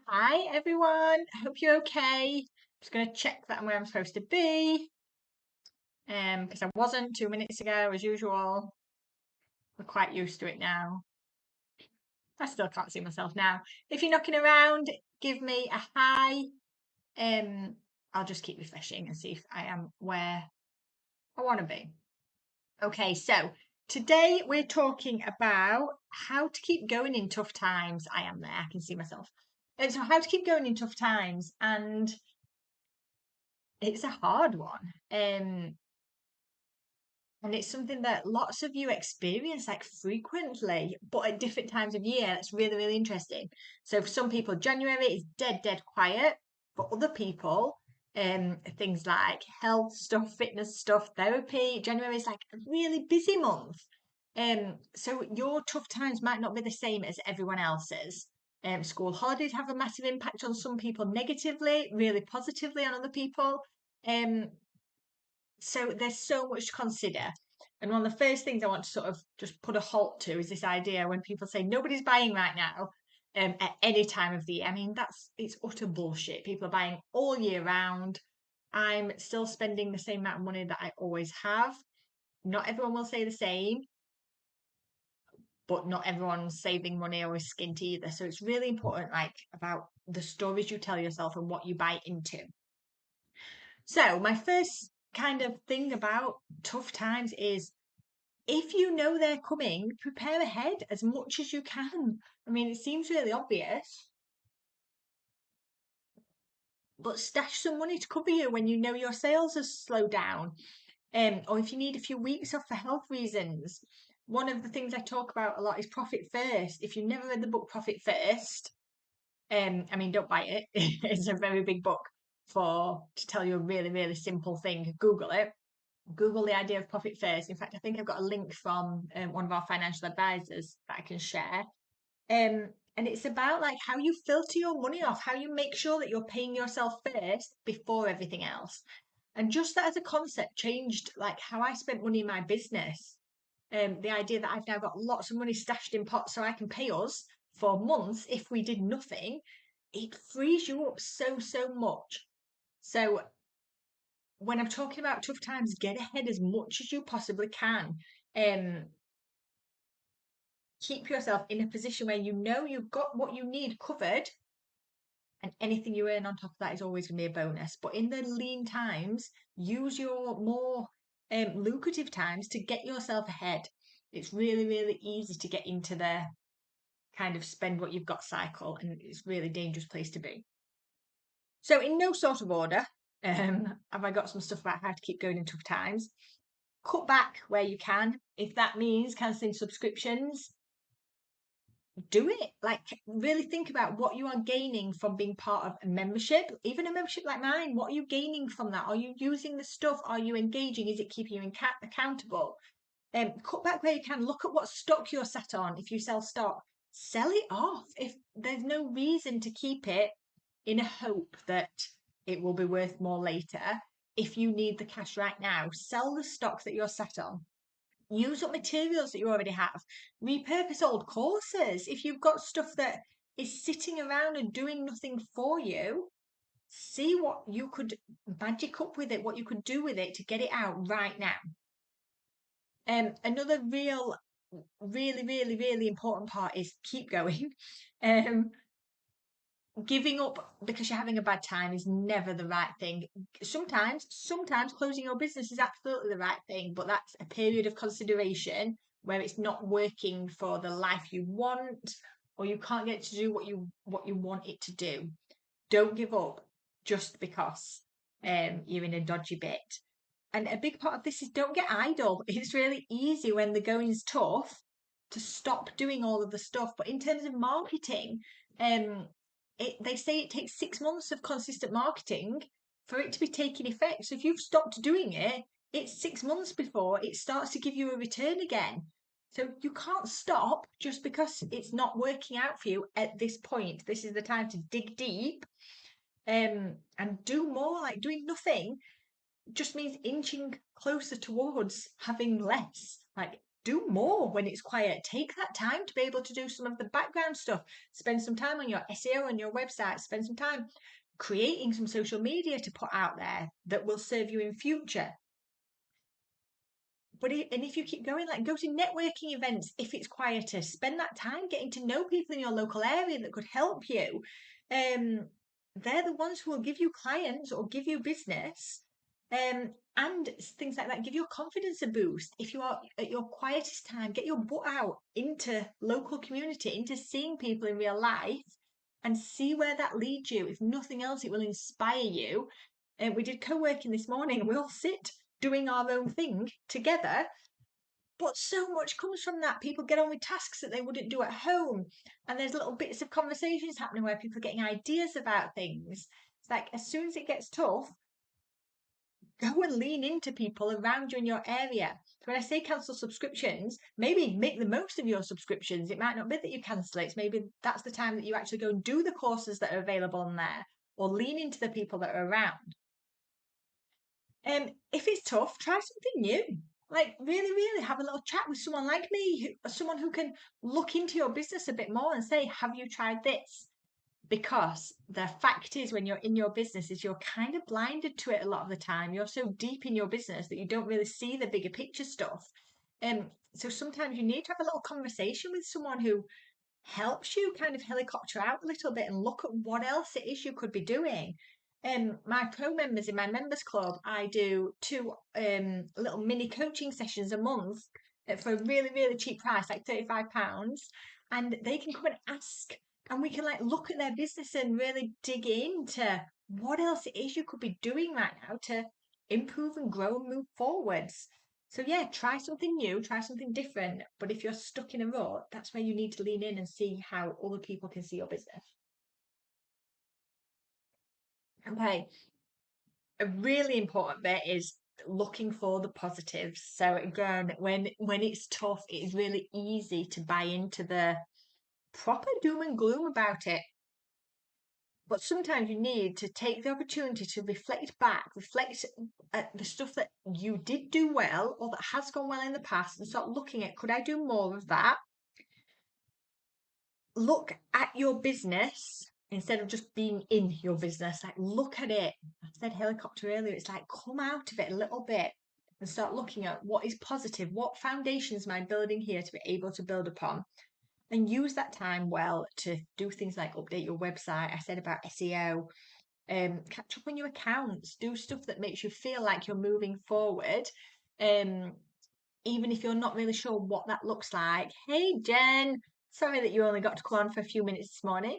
Hi everyone, I hope you're okay. Just going to check that I'm where I'm supposed to be. Because I wasn't 2 minutes ago, as usual. We're quite used to it now. I still can't see myself now. If you're knocking around, give me a hi. I'll just keep refreshing and see if I am where I want to be. Okay, so today we're talking about how to keep going in tough times. I am there, I can see myself. And so how to keep going in tough times, and it's a hard one. And it's something that lots of you experience like frequently, but at different times of year. That's really, really interesting. So for some people, January is dead, dead quiet. For other people, things like health stuff, fitness stuff, therapy, January is like a really busy month. So your tough times might not be the same as everyone else's. School holidays have a massive impact on some people negatively, really positively on other people. Um, so there's so much to consider. And one of the first things I want to sort of just put a halt to is this idea when people say nobody's buying right now, at any time of the year. I mean, it's utter bullshit. People are buying all year round. I'm still spending the same amount of money that I always have. Not everyone will say the same, but not everyone's saving money or is skint either. So it's really important, like, about the stories you tell yourself and what you buy into. So my first kind of thing about tough times is, if you know they're coming, prepare ahead as much as you can. I mean, it seems really obvious, but stash some money to cover you when you know your sales have slowed down, or if you need a few weeks off for health reasons. One of the things I talk about a lot is profit first. If you've never read the book Profit First, I mean, don't buy it. It's a very big book to tell you a really, really simple thing. Google it. Google the idea of profit first. In fact, I think I've got a link from one of our financial advisors that I can share. And it's about like how you filter your money off, how you make sure that you're paying yourself first before everything else. And just that as a concept changed like how I spent money in my business. The idea that I've now got lots of money stashed in pots so I can pay us for months if we did nothing, it frees you up so, so much. So when I'm talking about tough times, get ahead as much as you possibly can. Um, Keep yourself in a position where you know you've got what you need covered, and anything you earn on top of that is always going to be a bonus. But in the lean times, use your more lucrative times to get yourself ahead. It's really, really easy to get into the kind of spend what you've got cycle, and it's a really dangerous place to be. So, in no sort of order, have I got some stuff about how to keep going in tough times. Cut back where you can. If that means cancelling subscriptions, do it. Like, really think about what you are gaining from being part of a membership, even a membership like mine. What are you gaining from that? Are you using the stuff? Are you engaging? Is it keeping you accountable? Cut back where you can. Look at what stock you're sat on. If you sell stock, sell it off. If there's no reason to keep it in a hope that it will be worth more later, if you need the cash right now, sell the stock that you're sat on. Use up materials that you already have. Repurpose old courses. If you've got stuff that is sitting around and doing nothing for you, see what you could magic up with it, what you could do with it to get it out right now. Another really, really, really important part is keep going. Um, Giving up because you're having a bad time is never the right thing. Sometimes closing your business is absolutely the right thing, but that's a period of consideration where it's not working for the life you want, or you can't get to do what you want it to do. Don't give up just because you're in a dodgy bit. And a big part of this is don't get idle. It's really easy when the going's tough to stop doing all of the stuff. But in terms of marketing, um, they say it takes 6 months of consistent marketing for it to be taking effect. So if you've stopped doing it, it's 6 months before it starts to give you a return again. So you can't stop just because it's not working out for you at this point. This is the time to dig deep, and do more. Like, doing nothing just means inching closer towards having less. Like, do more when it's quiet. Take that time to be able to do some of the background stuff. Spend some time on your SEO and your website. Spend some time creating some social media to put out there that will serve you in future. And if you keep going, like go to networking events if it's quieter, spend that time getting to know people in your local area that could help you. They're the ones who will give you clients or give you business. And things like that give your confidence a boost. If you are at your quietest time, get your butt out into local community, into seeing people in real life, and see where that leads you. If nothing else, it will inspire you. And we did co-working this morning, and we all sit doing our own thing together. But so much comes from that. People get on with tasks that they wouldn't do at home. And there's little bits of conversations happening where people are getting ideas about things. It's like as soon as it gets tough, go and lean into people around you in your area. So when I say cancel subscriptions, maybe make the most of your subscriptions. It might not be that you cancel it. Maybe that's the time that you actually go and do the courses that are available on there, or lean into the people that are around. If it's tough, try something new. Like really, really have a little chat with someone like me, someone who can look into your business a bit more and say, have you tried this? Because the fact is, when you're in your business, is you're kind of blinded to it a lot of the time. You're so deep in your business that you don't really see the bigger picture stuff. So sometimes you need to have a little conversation with someone who helps you kind of helicopter out a little bit and look at what else it is you could be doing. My pro members in my members club, I do 2 little mini coaching sessions a month for a really, really cheap price, like £35. And they can come and ask, and we can like look at their business and really dig into what else it is you could be doing right now to improve and grow and move forwards. So yeah, try something new, try something different. But if you're stuck in a rut, that's where you need to lean in and see how other people can see your business. Okay. A really important bit is looking for the positives. So again, when it's tough, it is really easy to buy into the proper doom and gloom about it. But sometimes you need to take the opportunity to reflect back, reflect at the stuff that you did do well or that has gone well in the past, and start looking at, could I do more of that? Look at your business instead of just being in your business. Like, look at it. I said helicopter earlier. It's like, come out of it a little bit and start looking at what is positive. What foundations am I building here to be able to build upon? And use that time well to do things like update your website. I said about SEO, catch up on your accounts, do stuff that makes you feel like you're moving forward. Um, Even if you're not really sure what that looks like. Hey, Jen, sorry that you only got to come on for a few minutes this morning.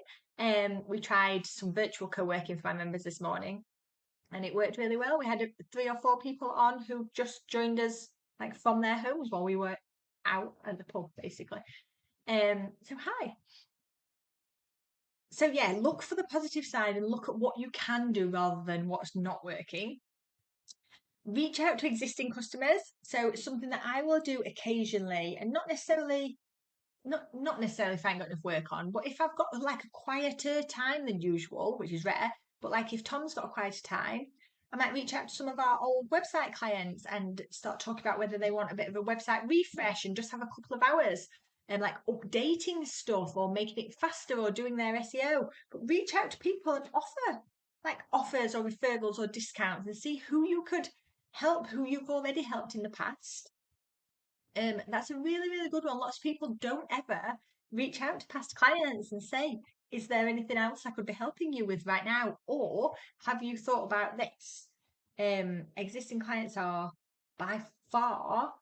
We tried some virtual co-working for my members this morning, and it worked really well. We had 3 or 4 people on who just joined us like from their homes while we were out at the pub, basically. So hi. So yeah, look for the positive side and look at what you can do rather than what's not working. Reach out to existing customers. So it's something that I will do occasionally, and not necessarily if I ain't got enough work on, but if I've got like a quieter time than usual, which is rare, but like if Tom's got a quieter time, I might reach out to some of our old website clients and start talking about whether they want a bit of a website refresh and just have a couple of hours and like updating stuff or making it faster or doing their SEO. But reach out to people and offer like offers or referrals or discounts and see who you could help, who you've already helped in the past. That's a really, really good one. Lots of people don't ever reach out to past clients and say, is there anything else I could be helping you with right now? Or have you thought about this? Existing clients are by far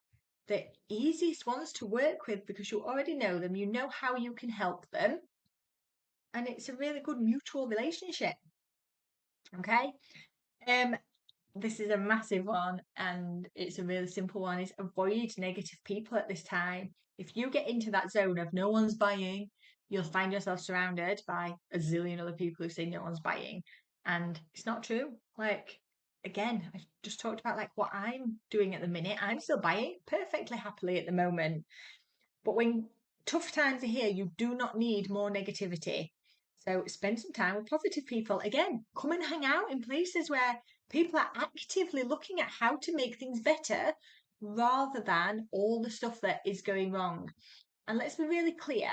the easiest ones to work with because you already know them, you know how you can help them, and it's a really good mutual relationship. Okay. Um, this is a massive one and it's a really simple one, is avoid negative people at this time. If you get into that zone of no one's buying, you'll find yourself surrounded by a zillion other people who say no one's buying, and it's not true. Like, again, I just talked about like what I'm doing at the minute. I'm still buying perfectly happily at the moment, but when tough times are here, you do not need more negativity. So spend some time with positive people. Again, come and hang out in places where people are actively looking at how to make things better, rather than all the stuff that is going wrong. And let's be really clear,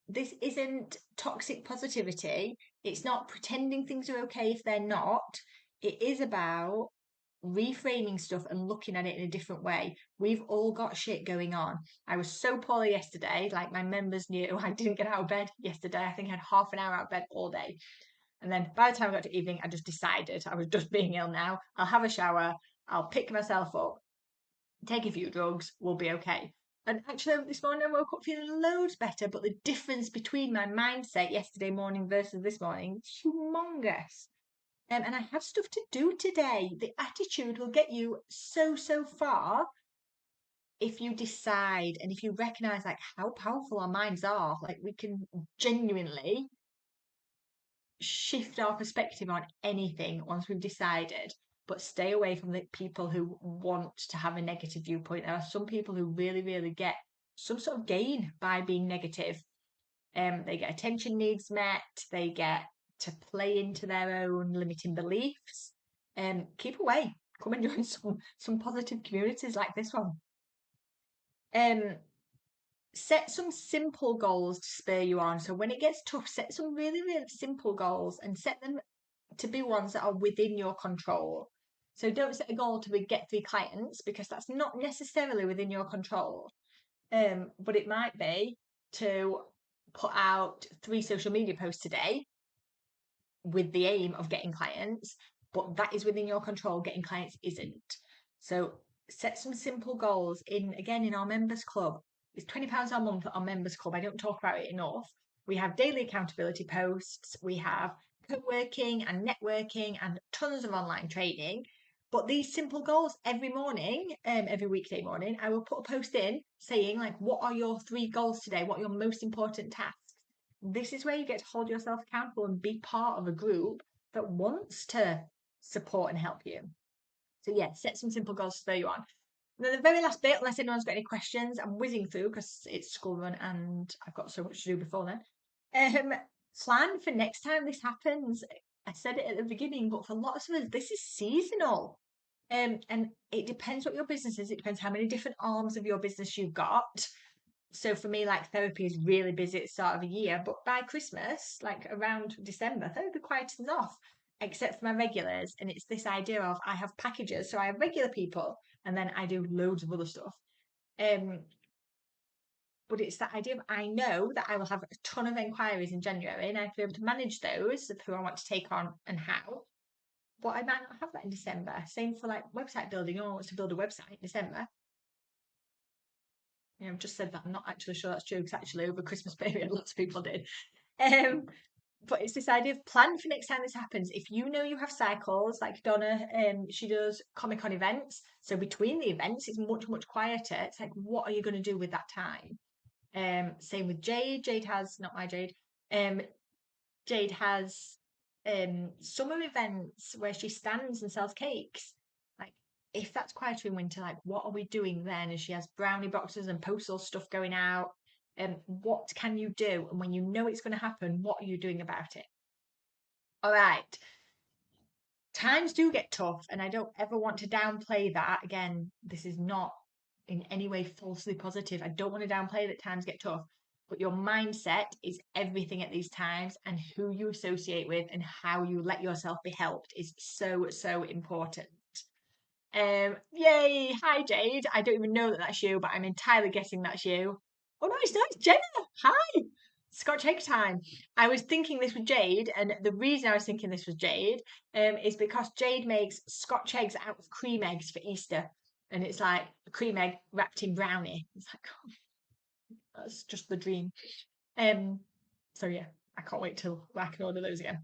this isn't toxic positivity. It's not pretending things are okay if they're not. It is about reframing stuff and looking at it in a different way. We've all got shit going on. I was so poorly yesterday, like my members knew I didn't get out of bed yesterday. I think I had half an hour out of bed all day. And then by the time I got to evening, I just decided I was just being ill now. I'll have a shower, I'll pick myself up, take a few drugs, we'll be okay. And actually, this morning I woke up feeling loads better, but the difference between my mindset yesterday morning versus this morning is humongous. And I have stuff to do today. The attitude will get you so, so far if you decide and if you recognize like how powerful our minds are. Like we can genuinely shift our perspective on anything once we've decided, but stay away from the people who want to have a negative viewpoint. There are some people who really, really get some sort of gain by being negative. They get attention needs met, they get to play into their own limiting beliefs. Keep away. Come and join some positive communities like this one. Um, Set some simple goals to spur you on. So when it gets tough, set some really, really simple goals and set them to be ones that are within your control. So don't set a goal to get 3 clients because that's not necessarily within your control. But it might be to put out 3 social media posts today with the aim of getting clients, but that is within your control. Getting clients isn't. So set some simple goals in our members club. It's £20 a month our members club. I don't talk about it enough. We have daily accountability posts. We have co-working and networking and tons of online training. But these simple goals every morning, every weekday morning, I will put a post in saying like, what are your 3 goals today? What are your most important tasks? This is where you get to hold yourself accountable and be part of a group that wants to support and help you. So yeah, set some simple goals to spur you on. And then the very last bit, unless anyone's got any questions, I'm whizzing through because it's school run and I've got so much to do before then. Plan for next time this happens. I said it at the beginning, but for lots of us, this is seasonal. And it depends what your business is. It depends how many different arms of your business you've got. So for me, like therapy is really busy at the start of the year, but by Christmas, like around December, therapy quietens off, except for my regulars. And it's this idea of I have packages, so I have regular people, and then I do loads of other stuff. Um, but it's that idea of I know that I will have a ton of inquiries in January, and I have to be able to manage those of who I want to take on and how. But I might not have that in December. Same for like website building. No one wants to build a website in December. I've just said that. I'm not actually sure that's true because actually over Christmas period, lots of people did. Um, but it's this idea of plan for next time this happens. If you know you have cycles, like Donna, she does Comic Con events. So between the events, it's much, much quieter. It's like, what are you going to do with that time? Same with Jade. Jade has, not my Jade, Jade has summer events where she stands and sells cakes. Like, if that's quieter in winter, like, what are we doing then? And she has brownie boxes and postal stuff going out. What can you do? And when you know it's going to happen, what are you doing about it? All right. Times do get tough, and I don't ever want to downplay that. Again, this is not in any way falsely positive. I don't want to downplay that times get tough, but your mindset is everything at these times, and who you associate with and how you let yourself be helped is so, so important. Yay! Hi, Jade. I don't even know that that's you, but I'm entirely guessing that's you. Oh no, it's not. It's Jenna. Hi. Scotch egg time. I was thinking this was Jade, and the reason I was thinking this was Jade, is because Jade makes Scotch eggs out of cream eggs for Easter, and it's like a cream egg wrapped in brownie. It's like oh, that's just the dream. Um. So yeah, I can't wait till I can order those again.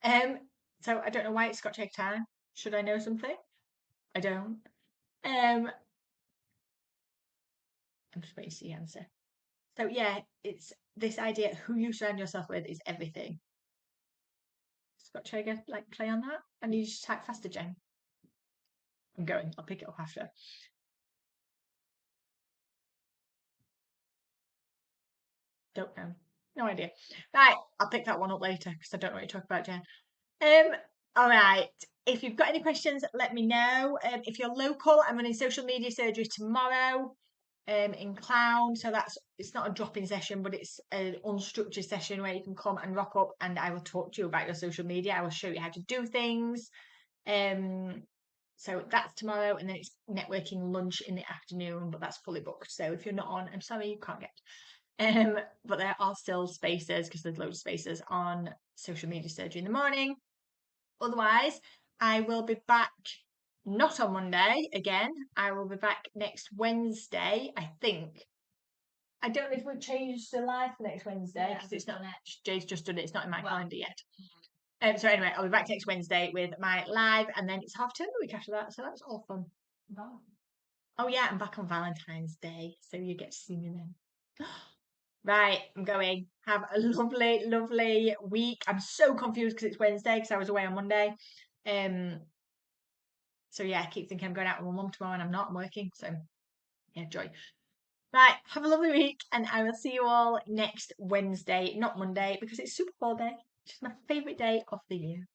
Um. So I don't know why it's Scotch egg time. Should I know something? I don't. Um. I'm just waiting to see the answer. So yeah, it's this idea who you surround yourself with is everything. Scott Traeger like play on that? And you just type faster, Jen. I'm going. I'll pick it up after. Don't know. No idea. Right, I'll pick that one up later because I don't know what you're talking about, Jen. All right. if you've got any questions, let me know. If you're local, I'm running social media surgery tomorrow in Clown. So it's not a drop-in session, but it's an unstructured session where you can come and rock up and I will talk to you about your social media. I will show you how to do things. So that's tomorrow, and then it's networking lunch in the afternoon, but that's fully booked. So if you're not on, I'm sorry you can't get. But there are still spaces because there's loads of spaces on social media surgery in the morning. Otherwise, I will be back not on Monday again. I will be back next Wednesday, I think. I don't know if we've changed the live for next Wednesday because it's not. Jay's just done it. It's not in my calendar yet. So anyway, I'll be back next Wednesday with my live, and then it's half term the week after that, so that's all fun. Oh yeah, I'm back on Valentine's Day, so you get to see me then. Right, I'm going. Have a lovely, lovely week. I'm so confused because it's Wednesday because I was away on Monday. So yeah, I keep thinking I'm going out with my mum tomorrow and I'm not. I'm working. So yeah, joy. Right, have a lovely week, and I will see you all next Wednesday, not Monday, because it's Super Bowl day, which is my favourite day of the year.